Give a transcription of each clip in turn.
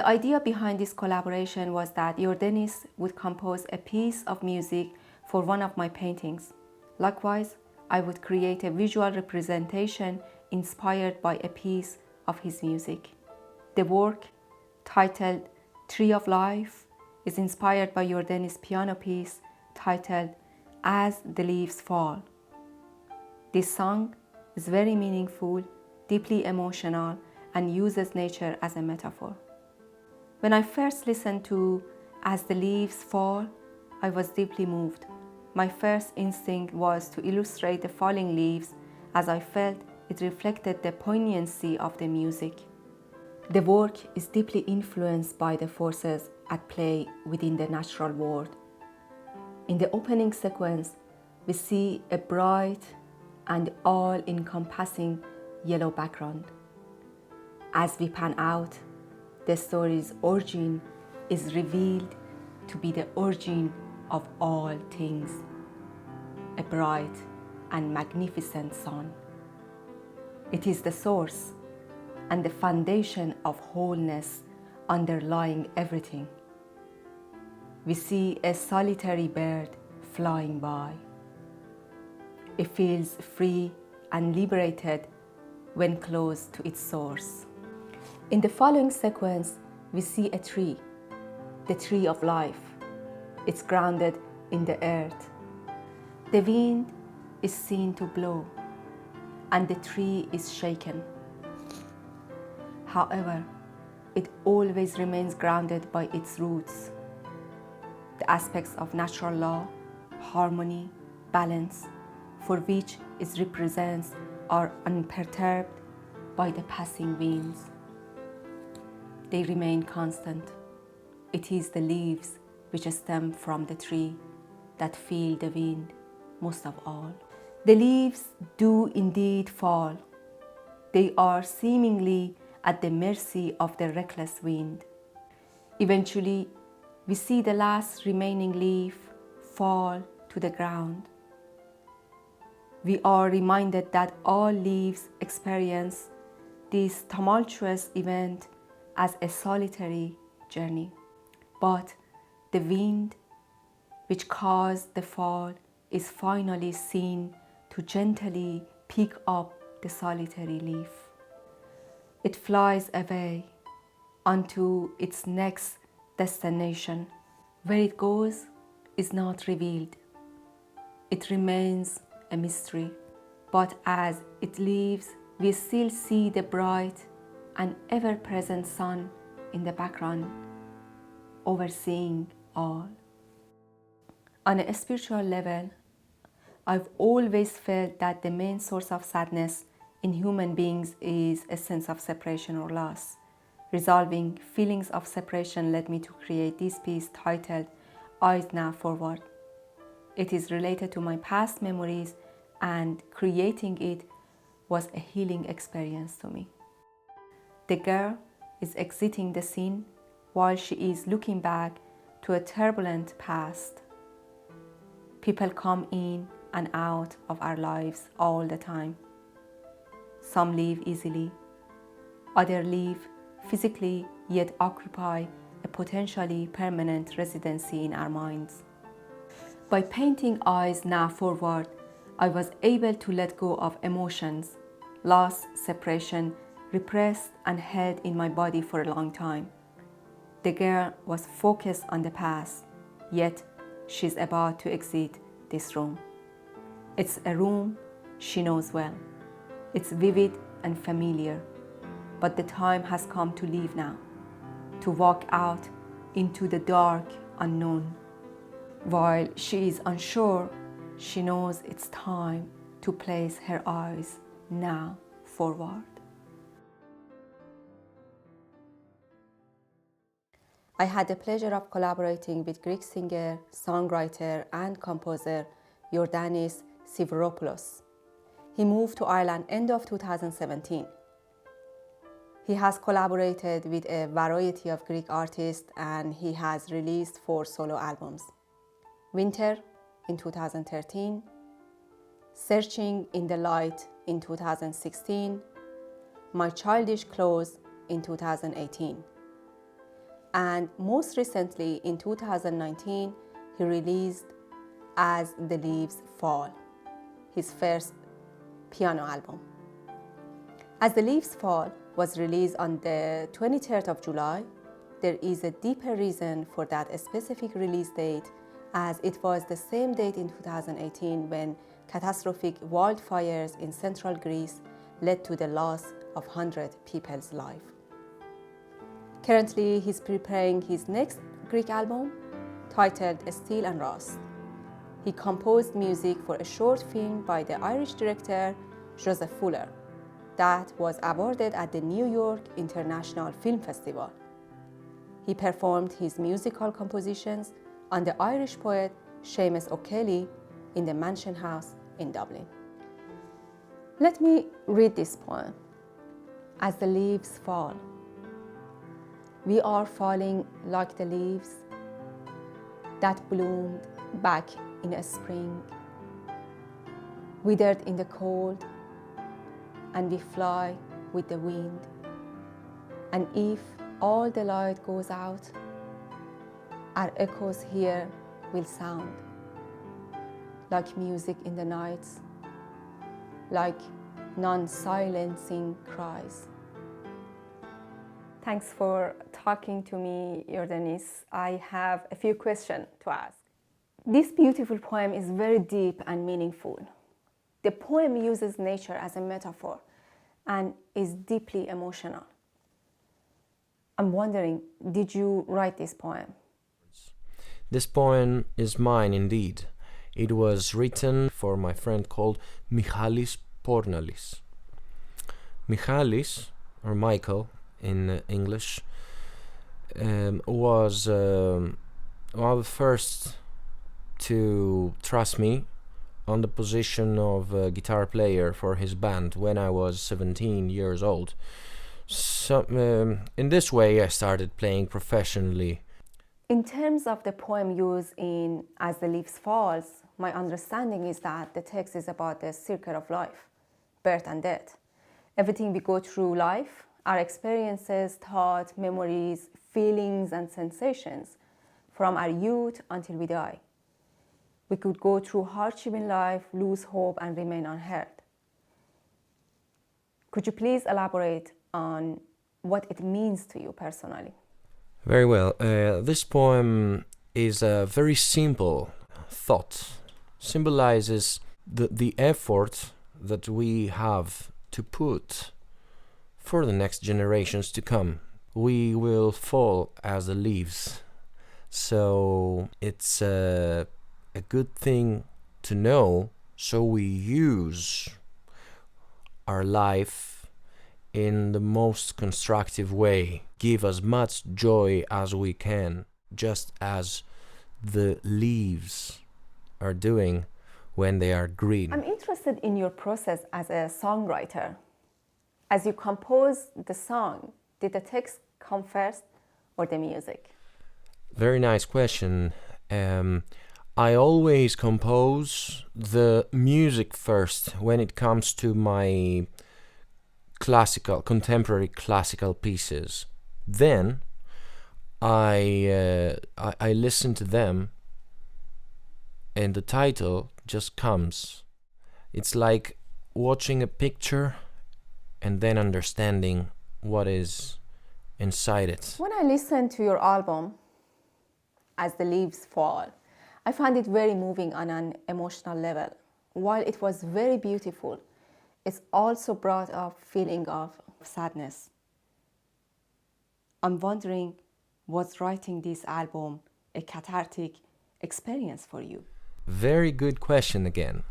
The idea behind this collaboration was that Iordanis would compose a piece of music for one of my paintings. Likewise, I would create a visual representation inspired by a piece of his music. The work, titled Tree of Life, is inspired by Iordanis' piano piece titled As the Leaves Fall. This song is very meaningful, deeply emotional, and uses nature as a metaphor. When I first listened to As the Leaves Fall, I was deeply moved. My first instinct was to illustrate the falling leaves, as I felt it reflected the poignancy of the music. The work is deeply influenced by the forces at play within the natural world. In the opening sequence, we see a bright and all-encompassing yellow background. As we pan out, the story's origin is revealed to be the origin of all things, a bright and magnificent sun. It is the source and the foundation of wholeness underlying everything. We see a solitary bird flying by. It feels free and liberated when close to its source. In the following sequence, we see a tree, the tree of life. It's grounded in the earth. The wind is seen to blow, and the tree is shaken. However, it always remains grounded by its roots. The aspects of natural law, harmony, balance, for which it represents, are unperturbed by the passing winds. They remain constant. It is the leaves which stem from the tree that feel the wind most of all. The leaves do indeed fall. They are seemingly at the mercy of the reckless wind. Eventually, we see the last remaining leaf fall to the ground. We are reminded that all leaves experience this tumultuous event as a solitary journey. But the wind which caused the fall is finally seen to gently pick up the solitary leaf. It flies away onto its next destination. Where it goes is not revealed. It remains a mystery. But as it leaves, we still see the bright and ever-present sun in the background, overseeing all. On a spiritual level, I've always felt that the main source of sadness in human beings is a sense of separation or loss. Resolving feelings of separation led me to create this piece titled Eyes Now Forward. It is related to my past memories, and creating it was a healing experience to me. The girl is exiting the scene while she is looking back to a turbulent past. People come in and out of our lives all the time. Some leave easily, others leave physically, yet occupy a potentially permanent residency in our minds. By painting Eyes Now Forward, I was able to let go of emotions, loss, separation, repressed and held in my body for a long time. The girl was focused on the past, yet she's about to exit this room. It's a room she knows well. It's vivid and familiar, but the time has come to leave now, to walk out into the dark unknown. While she is unsure, she knows it's time to place her eyes now forward. I had the pleasure of collaborating with Greek singer, songwriter, and composer Iordanis. He moved to Ireland end of 2017. He has collaborated with a variety of Greek artists, and he has released 4 solo albums. Winter in 2013, Searching in the Light in 2016, My Childish Clothes in 2018. And most recently, in 2019, he released As the Leaves Fall, his first piano album. As the Leaves Fall was released on the 23rd of July. There is a deeper reason for that specific release date, as it was the same date in 2018 when catastrophic wildfires in central Greece led to the loss of 100 people's lives. Currently, he's preparing his next Greek album titled Steel and Rust. He composed music for a short film by the Irish director Joseph Fuller that was awarded at the New York International Film Festival. He performed his musical compositions on the Irish poet Seamus O'Kelly in the Mansion House in Dublin. Let me read this poem. As the leaves fall. We are falling like the leaves that bloomed back in a spring, withered in the cold, and we fly with the wind. And if all the light goes out, our echoes here will sound like music in the night, like non-silencing cries. Thanks for talking to me, Iordanis. I have a few questions to ask. This beautiful poem is very deep and meaningful. The poem uses nature as a metaphor and is deeply emotional. I'm wondering, did you write this poem? This poem is mine indeed. It was written for my friend called Michalis Pornalis. Michalis, or Michael in English, was one of the first to trust me on the position of a guitar player for his band when I was 17 years old. So, in this way I started playing professionally. In terms of the poem used in As the Leaves Falls, my understanding is that the text is about the circle of life, birth and death. Everything we go through life, our experiences, thoughts, memories, feelings and sensations from our youth until we die. We could go through hardship in life, lose hope and remain unheard. Could you please elaborate on what it means to you personally? Very well. This poem is a very simple thought. Symbolizes the effort that we have to put for the next generations to come. We will fall as the leaves. So it's a good thing to know, so we use our life in the most constructive way, give as much joy as we can, just as the leaves are doing when they are green. I'm interested in your process as a songwriter. As you compose the song, did the text come first or the music? Very nice question. I always compose the music first when it comes to my contemporary classical pieces. Then I listen to them and the title just comes. It's like watching a picture and then understanding what is inside it. When I listened to your album, As the Leaves Fall, I found it very moving on an emotional level. While it was very beautiful, it's also brought a feeling of sadness. I'm wondering, was writing this album a cathartic experience for you? Very good question again.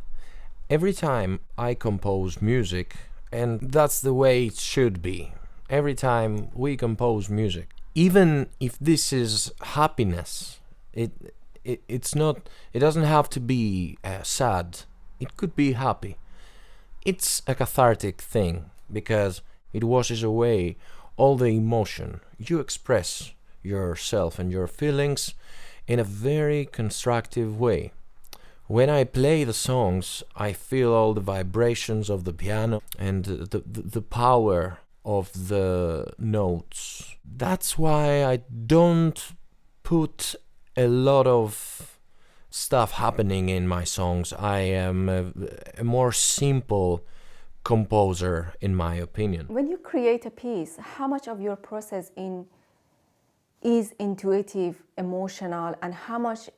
Every time I compose music, and that's the way it should be, every time we compose music, even if this is happiness, it's not, it doesn't have to be sad, it could be happy. It's a cathartic thing because it washes away all the emotion. You express yourself and your feelings in a very constructive way. When I play the songs, I feel all the vibrations of the piano and the power of the notes. That's why I don't put a lot of stuff happening in my songs. I am a more simple composer, in my opinion. When you create a piece, how much of your process is intuitive, emotional, and how much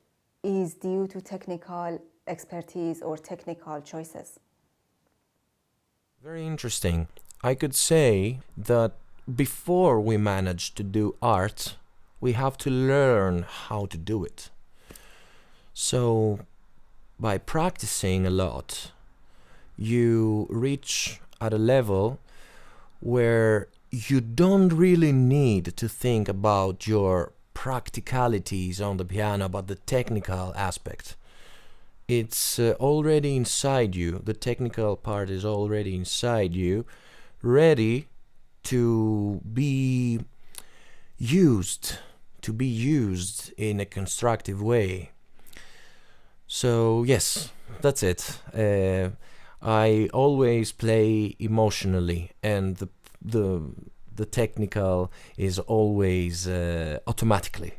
is due to technical expertise or technical choices? Very interesting. I could say that before we manage to do art, we have to learn how to do it. So, by practicing a lot, you reach at a level where you don't really need to think about your practicalities on the piano, about the technical aspect. It's already inside you. The technical part is already inside you, ready to be used in a constructive way. So yes, that's it. I always play emotionally, and the technical is always automatically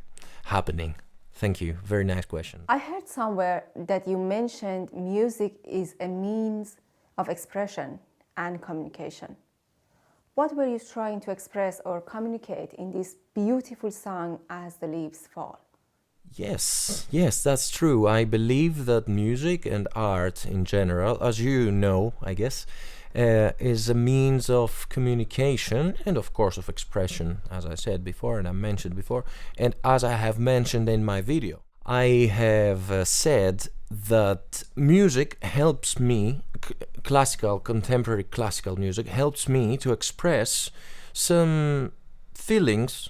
happening. Thank you. Very nice question. I heard somewhere that you mentioned music is a means of expression and communication. What were you trying to express or communicate in this beautiful song, As the Leaves Fall? Yes, that's true. I believe that music and art in general, as you know, I guess, is a means of communication and, of course, of expression, as I said before and I mentioned before, and as I have mentioned in my video. I have said that music helps me, contemporary classical music, helps me to express some feelings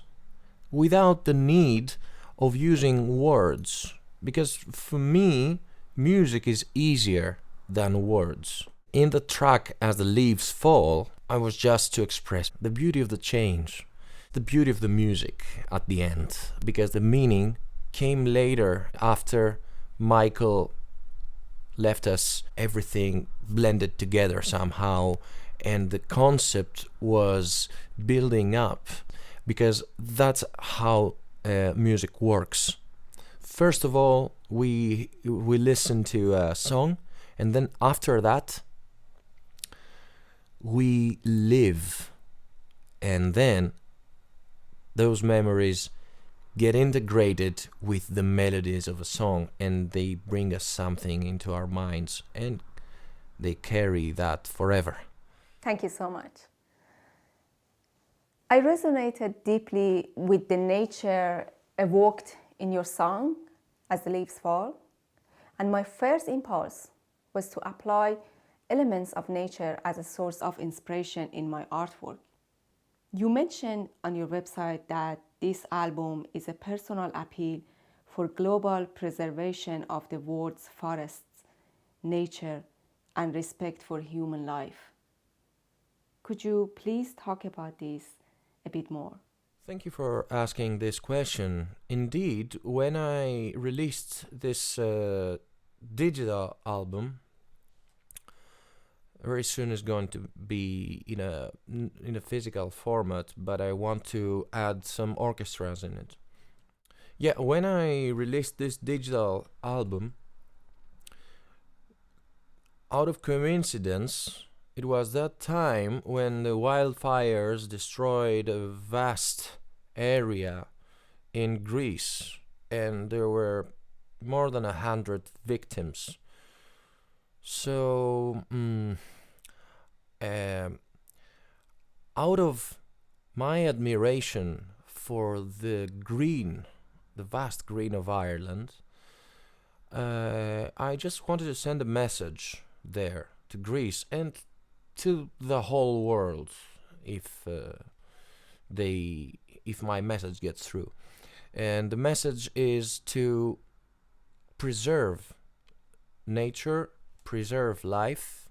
without the need of using words, because for me music is easier than words. In the track As the Leaves Fall, I was just to express the beauty of the change, the beauty of the music at the end, because the meaning came later after Michael left us, everything blended together somehow, and the concept was building up, because that's how music works. First of all, we listen to a song, and then after that we live, and then those memories get integrated with the melodies of a song, and they bring us something into our minds, and they carry that forever. Thank you so much. I resonated deeply with the nature evoked in your song, As the Leaves Fall, and my first impulse was to apply elements of nature as a source of inspiration in my artwork. You mentioned on your website that this album is a personal appeal for global preservation of the world's forests, nature, and respect for human life. Could you please talk about this a bit more? Thank you for asking this question. Indeed, when I released this digital album, very soon is going to be in a physical format, but I want to add some orchestras in it. Yeah, when I released this digital album, out of coincidence, it was that time when the wildfires destroyed a vast area in Greece, and there were more than 100 victims. So, out of my admiration for the vast green of Ireland, I just wanted to send a message there to Greece and to the whole world, if my message gets through. And the message is to preserve nature, preserve life,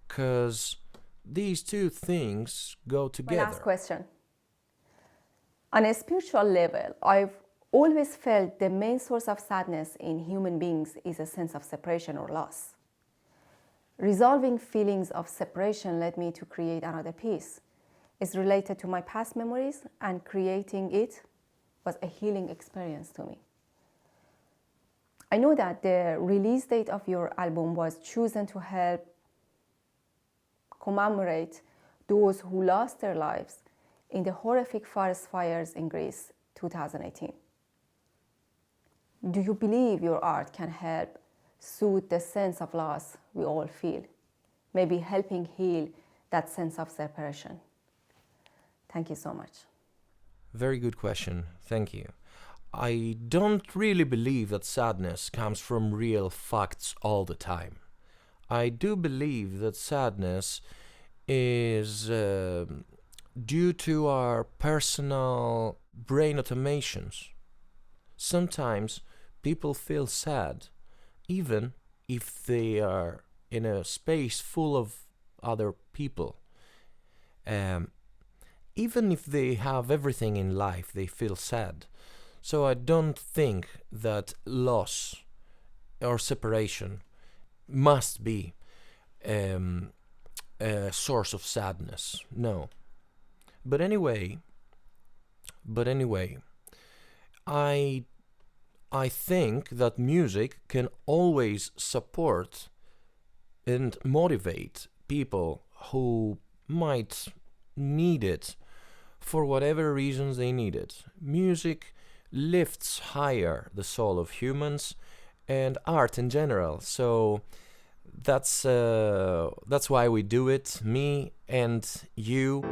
because these two things go together. My last question. On a spiritual level, I've always felt the main source of sadness in human beings is a sense of separation or loss. Resolving feelings of separation led me to create another piece, is related to my past memories, and creating it was a healing experience to me. I know that the release date of your album was chosen to help commemorate those who lost their lives in the horrific forest fires in Greece 2018. Do you believe your art can help soothe the sense of loss we all feel, maybe helping heal that sense of separation? Thank you so much. Very good question. Thank you. I don't really believe that sadness comes from real facts all the time. I do believe that sadness is due to our personal brain automations. Sometimes people feel sad even if they are in a space full of other people. Even if they have everything in life, they feel sad. So I don't think that loss or separation must be a source of sadness. No. But anyway, I think that music can always support and motivate people who might need it for whatever reasons they need it. Music lifts higher the soul of humans and art in general. So that's why we do it, me and you.